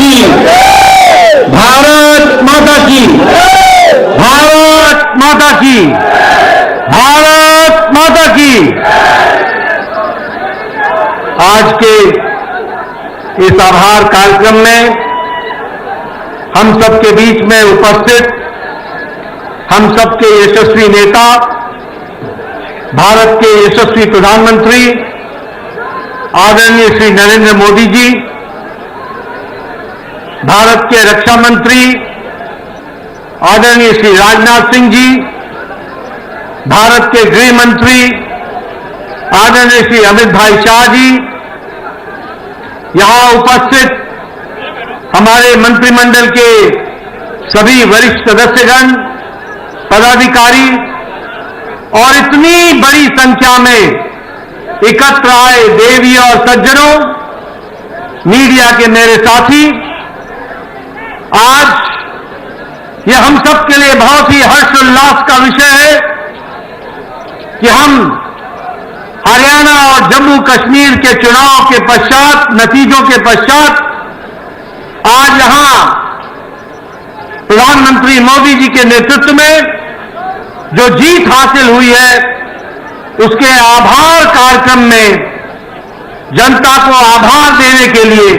की, भारत माता की, भारत माता की, भारत माता की। आज के इस आभार कार्यक्रम में हम सबके बीच में उपस्थित हम सबके यशस्वी नेता, भारत के यशस्वी प्रधानमंत्री आदरणीय श्री नरेंद्र मोदी जी, भारत के रक्षा मंत्री आदरणीय श्री राजनाथ सिंह जी, भारत के गृह मंत्री आदरणीय श्री अमित भाई शाह जी, यहां उपस्थित हमारे मंत्रिमंडल के सभी वरिष्ठ सदस्यगण, पदाधिकारी और इतनी बड़ी संख्या में एकत्र आए देवी और सज्जनों, मीडिया के मेरे साथी, आज यह हम सब के लिए बहुत ही हर्षोल्लास का विषय है कि हम हरियाणा और जम्मू कश्मीर के चुनाव के पश्चात, नतीजों के पश्चात आज यहां प्रधानमंत्री मोदी जी के नेतृत्व में जो जीत हासिल हुई है, उसके आभार कार्यक्रम में जनता को आभार देने के लिए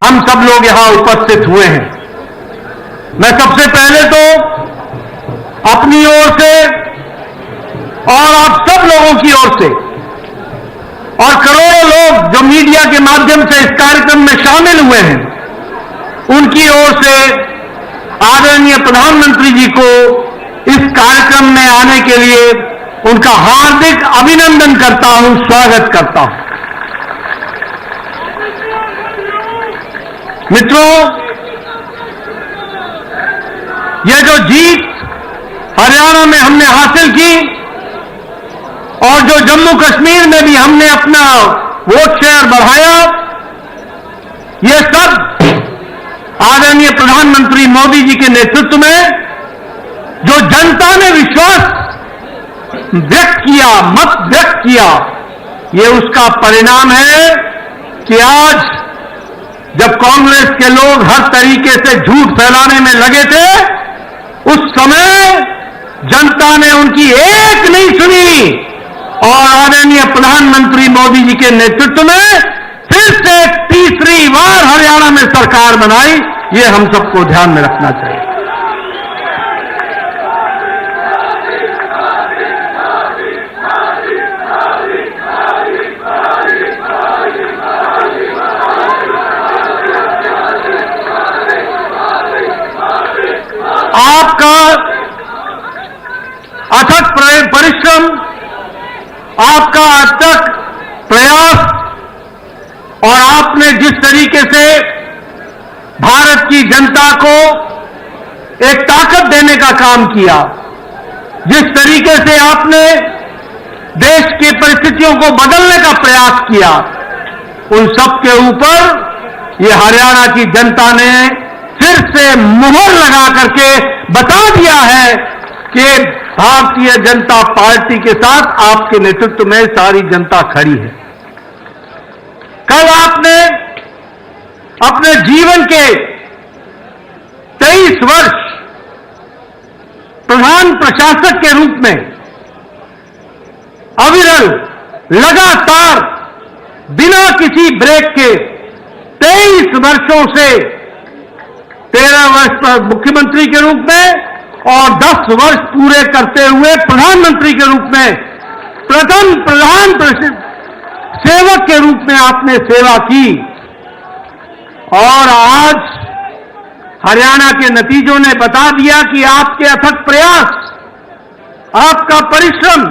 हम सब लोग यहां उपस्थित हुए हैं। मैं सबसे पहले तो अपनी ओर से और आप सब लोगों की ओर से और करोड़ों लोग जो मीडिया के माध्यम से इस कार्यक्रम में शामिल हुए हैं, उनकी ओर से आदरणीय प्रधानमंत्री जी को इस कार्यक्रम में आने के लिए उनका हार्दिक अभिनंदन करता हूं, स्वागत करता हूं। मित्रों, यह जो जीत हरियाणा में हमने हासिल की और जो जम्मू कश्मीर में भी हमने अपना वोट शेयर बढ़ाया, यह सब आदरणीय प्रधानमंत्री मोदी जी के नेतृत्व में जो जनता ने विश्वास व्यक्त किया, मत व्यक्त किया, ये उसका परिणाम है कि आज जब कांग्रेस के लोग हर तरीके से झूठ फैलाने में लगे थे, उस समय जनता ने उनकी एक नहीं सुनी और आदरणीय प्रधानमंत्री मोदी जी के नेतृत्व में फिर से तीसरी बार हरियाणा में सरकार बनाई। ये हम सबको ध्यान में रखना चाहिए। आपका अथक परिश्रम, आपका अथक प्रयास और आपने जिस तरीके से भारत की जनता को एक ताकत देने का काम किया, जिस तरीके से आपने देश की परिस्थितियों को बदलने का प्रयास किया, उन सब के ऊपर ये हरियाणा की जनता ने फिर से मुहर लगा करके बता दिया है कि भारतीय जनता पार्टी के साथ आपके नेतृत्व में सारी जनता खड़ी है। कल आपने अपने जीवन के 23 वर्ष प्रधान प्रशासक के रूप में अविरल, लगातार, बिना किसी ब्रेक के 23 वर्षों से 13 वर्ष मुख्यमंत्री के रूप में और 10 वर्ष पूरे करते हुए प्रधानमंत्री के रूप में प्रथम प्रधान सेवक के रूप में आपने सेवा की और आज हरियाणा के नतीजों ने बता दिया कि आपके अथक प्रयास, आपका परिश्रम,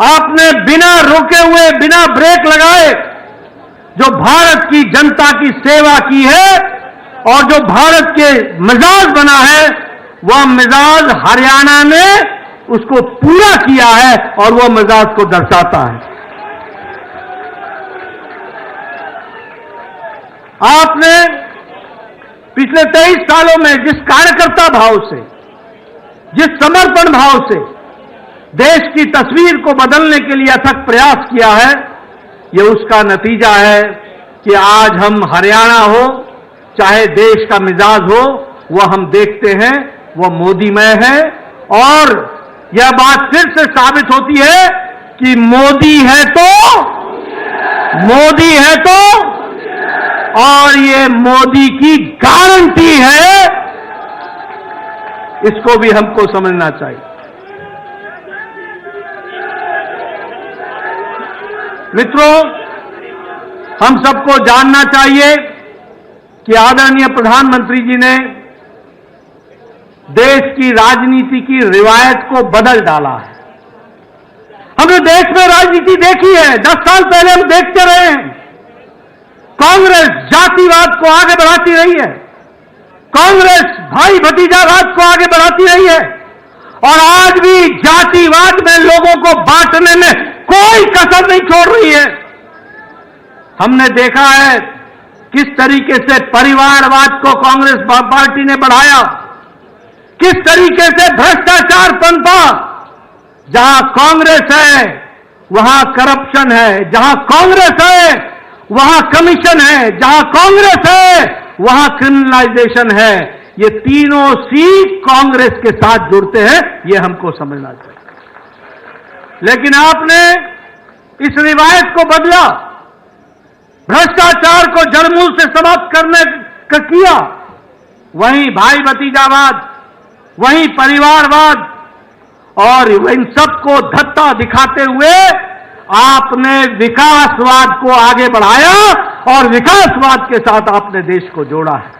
आपने बिना रुके हुए, बिना ब्रेक लगाए जो भारत की जनता की सेवा की है और जो भारत के मिजाज बना है, वह मिजाज हरियाणा ने उसको पूरा किया है और वह मिजाज को दर्शाता है। आपने पिछले 23 सालों में जिस कार्यकर्ता भाव से, जिस समर्पण भाव से देश की तस्वीर को बदलने के लिए अथक प्रयास किया है, यह उसका नतीजा है कि आज हम हरियाणा हो चाहे देश का मिजाज हो, वो हम देखते हैं, वो मोदीमय है। और यह बात फिर से साबित होती है कि मोदी है तो और ये मोदी की गारंटी है, इसको भी हमको समझना चाहिए। मित्रों, हम सबको जानना चाहिए कि आदरणीय प्रधानमंत्री जी ने देश की राजनीति की रिवायत को बदल डाला है। हमने देश में राजनीति देखी है, 10 साल पहले हम देखते रहे हैं। कांग्रेस जातिवाद को आगे बढ़ाती रही है, कांग्रेस भाई भतीजावाद को आगे बढ़ाती रही है, और आज भी जातिवाद में लोगों को बांटने में कोई कसर नहीं छोड़ रही है। हमने देखा है किस तरीके से परिवारवाद को कांग्रेस पार्टी ने बढ़ाया, किस तरीके से भ्रष्टाचार पनपा। जहां कांग्रेस है वहां करप्शन है, जहां कांग्रेस है वहां कमीशन है, जहां कांग्रेस है वहां क्रिमिनलाइजेशन है। ये तीनों सी कांग्रेस के साथ जुड़ते हैं, ये हमको समझना चाहिए। लेकिन आपने इस रिवायत को बदला, भ्रष्टाचार को जड़मूल से समाप्त करने का किया। वहीं भाई भतीजावाद, वहीं परिवारवाद और इन सबको धत्ता दिखाते हुए आपने विकासवाद को आगे बढ़ाया और विकासवाद के साथ आपने देश को जोड़ा है।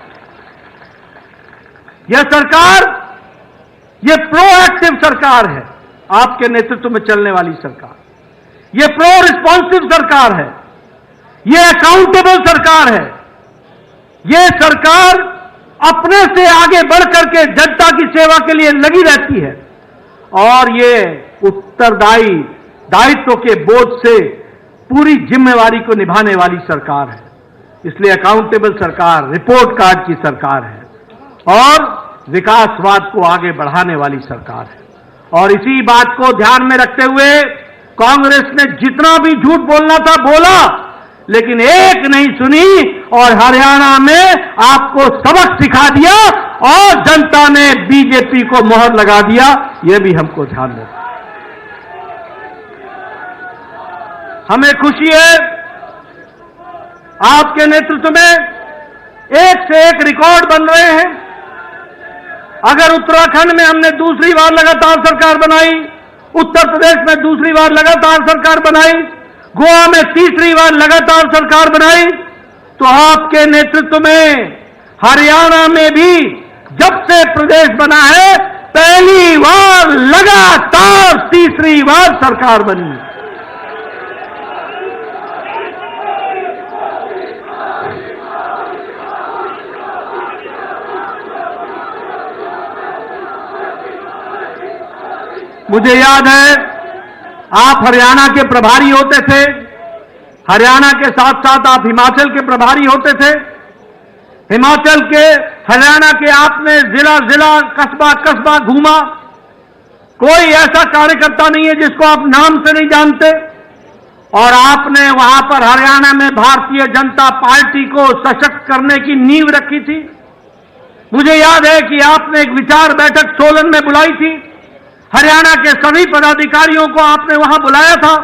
यह सरकार, यह प्रोएक्टिव सरकार है, आपके नेतृत्व में चलने वाली सरकार। यह प्रो रिस्पॉन्सिव सरकार है, यह अकाउंटेबल सरकार है। यह सरकार अपने से आगे बढ़ करके जनता की सेवा के लिए लगी रहती है और ये उत्तरदायी दायित्व के बोझ से पूरी जिम्मेवारी को निभाने वाली सरकार है। इसलिए अकाउंटेबल सरकार, रिपोर्ट कार्ड की सरकार है और विकासवाद को आगे बढ़ाने वाली सरकार है। और इसी बात को ध्यान में रखते हुए कांग्रेस ने जितना भी झूठ बोलना था बोला, लेकिन एक नहीं सुनी और हरियाणा में आपको सबक सिखा दिया और जनता ने बीजेपी को मोहर लगा दिया। यह भी हमको ध्यान रखना। हमें खुशी है आपके नेतृत्व में एक से एक रिकॉर्ड बन रहे हैं। अगर उत्तराखंड में हमने दूसरी बार लगातार सरकार बनाई, उत्तर प्रदेश में दूसरी बार लगातार सरकार बनाई, गोवा में तीसरी बार लगातार सरकार बनाई, तो आपके नेतृत्व में हरियाणा में भी जब से प्रदेश बना है पहली बार लगातार तीसरी बार सरकार बनी। मुझे याद है आप हरियाणा के प्रभारी होते थे, हरियाणा के साथ साथ आप हिमाचल के प्रभारी होते थे। हिमाचल के, हरियाणा के आपने जिला जिला, कस्बा कस्बा घूमा। कोई ऐसा कार्यकर्ता नहीं है जिसको आप नाम से नहीं जानते। और आपने वहां पर हरियाणा में भारतीय जनता पार्टी को सशक्त करने की नींव रखी थी। मुझे याद है कि आपने एक विचार बैठक सोलन में बुलाई थी, हरियाणा के सभी पदाधिकारियों को आपने वहां बुलाया था।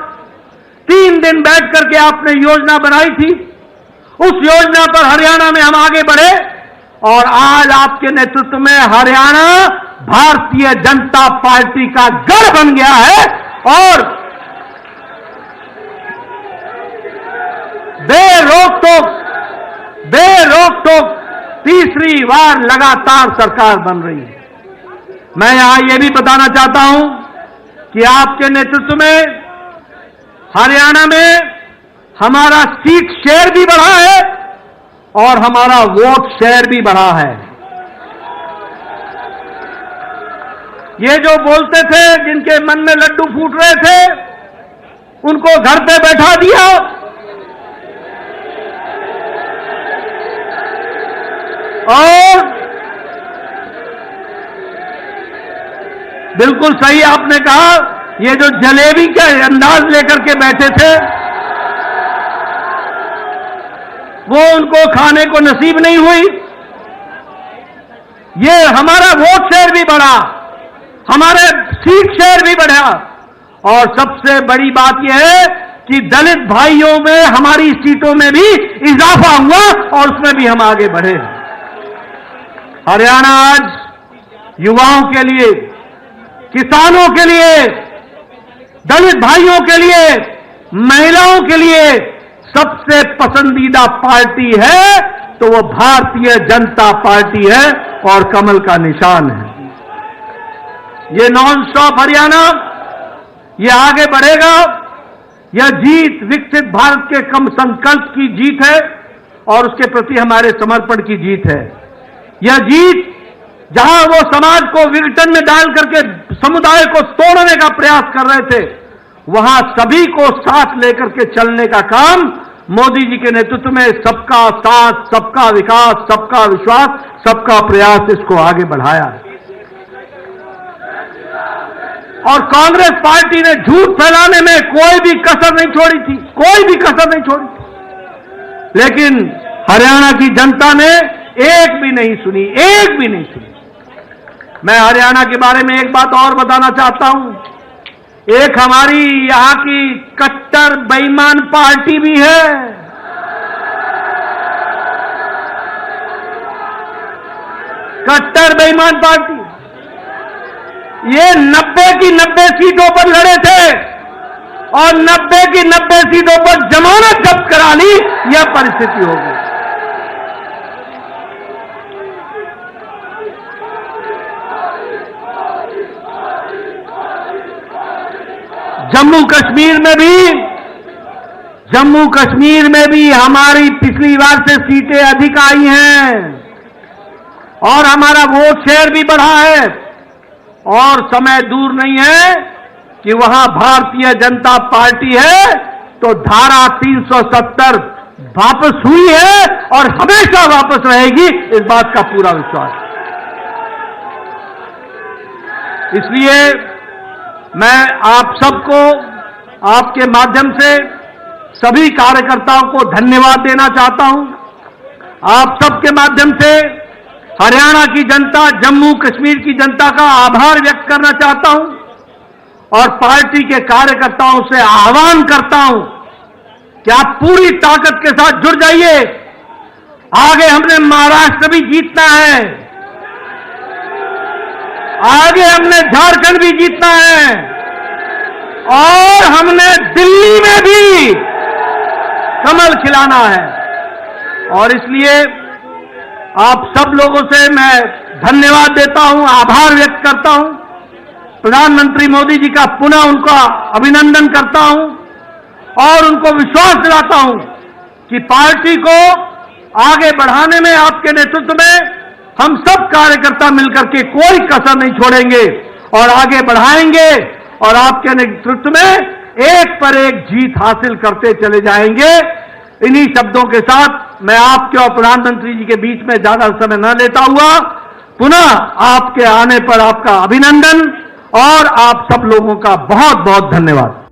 3 दिन बैठ करके आपने योजना बनाई थी। उस योजना पर हरियाणा में हम आगे बढ़े और आज आपके नेतृत्व में हरियाणा भारतीय जनता पार्टी का गढ़ बन गया है और बेरोक-टोक तीसरी बार लगातार सरकार बन रही है। मैं यहां यह भी बताना चाहता हूं कि आपके नेतृत्व में हरियाणा में हमारा सीट शेयर भी बढ़ा है और हमारा वोट शेयर भी बढ़ा है। ये जो बोलते थे, जिनके मन में लड्डू फूट रहे थे, उनको घर पे बैठा दिया और बिल्कुल सही आपने कहा, ये जो जलेबी का अंदाज लेकर के बैठे थे वो उनको खाने को नसीब नहीं हुई। ये हमारा वोट शेयर भी बढ़ा, हमारे सीट शेयर भी बढ़ा, और सबसे बड़ी बात यह है कि दलित भाइयों में हमारी सीटों में भी इजाफा हुआ और उसमें भी हम आगे बढ़े। हरियाणा आज युवाओं के लिए, किसानों के लिए, दलित भाइयों के लिए, महिलाओं के लिए सबसे पसंदीदा पार्टी है तो वो भारतीय जनता पार्टी है और कमल का निशान है। ये नॉन स्टॉप हरियाणा, ये आगे बढ़ेगा। यह जीत विकसित भारत के कम संकल्प की जीत है और उसके प्रति हमारे समर्पण की जीत है। यह जीत जहां वो समाज को विघटन में डाल करके समुदाय को तोड़ने का प्रयास कर रहे थे, वहां सभी को साथ लेकर के चलने का काम मोदी जी के नेतृत्व में सबका साथ, सबका विकास, सबका विश्वास, सबका प्रयास इसको आगे बढ़ाया है। और कांग्रेस पार्टी ने झूठ फैलाने में कोई भी कसर नहीं छोड़ी थी, कोई भी कसर नहीं छोड़ी थी, लेकिन हरियाणा की जनता ने एक भी नहीं सुनी, एक भी नहीं सुनी। मैं हरियाणा के बारे में एक बात और बताना चाहता हूं। एक हमारी यहां की कट्टर बेईमान पार्टी भी है। कट्टर बेईमान पार्टी, ये 90 की 90 सीटों पर लड़े थे और 90 की 90 सीटों पर जमानत जब्त करा ली। यह परिस्थिति होगी। जम्मू कश्मीर में भी हमारी पिछली बार से सीटें अधिक आई हैं और हमारा वोट शेयर भी बढ़ा है और समय दूर नहीं है कि वहां भारतीय जनता पार्टी है तो धारा 370 वापस हुई है और हमेशा वापस रहेगी, इस बात का पूरा विश्वास है। इसलिए मैं आप सबको आपके माध्यम से सभी कार्यकर्ताओं को धन्यवाद देना चाहता हूं। आप सबके माध्यम से हरियाणा की जनता, जम्मू कश्मीर की जनता का आभार व्यक्त करना चाहता हूं और पार्टी के कार्यकर्ताओं से आह्वान करता हूं कि आप पूरी ताकत के साथ जुड़ जाइए। आगे हमने महाराष्ट्र भी जीतना है, आगे हमने झारखंड भी जीतना है और हमने दिल्ली में भी कमल खिलाना है। और इसलिए आप सब लोगों से मैं धन्यवाद देता हूं, आभार व्यक्त करता हूं। प्रधानमंत्री मोदी जी का पुनः उनका अभिनंदन करता हूं और उनको विश्वास दिलाता हूं कि पार्टी को आगे बढ़ाने में आपके नेतृत्व में हम सब कार्यकर्ता मिलकर के कोई कसर नहीं छोड़ेंगे और आगे बढ़ाएंगे और आपके नेतृत्व में एक पर एक जीत हासिल करते चले जाएंगे। इन्हीं शब्दों के साथ मैं आपके और प्रधानमंत्री जी के बीच में ज्यादा समय न लेता हुआ पुनः आपके आने पर आपका अभिनंदन और आप सब लोगों का बहुत बहुत धन्यवाद।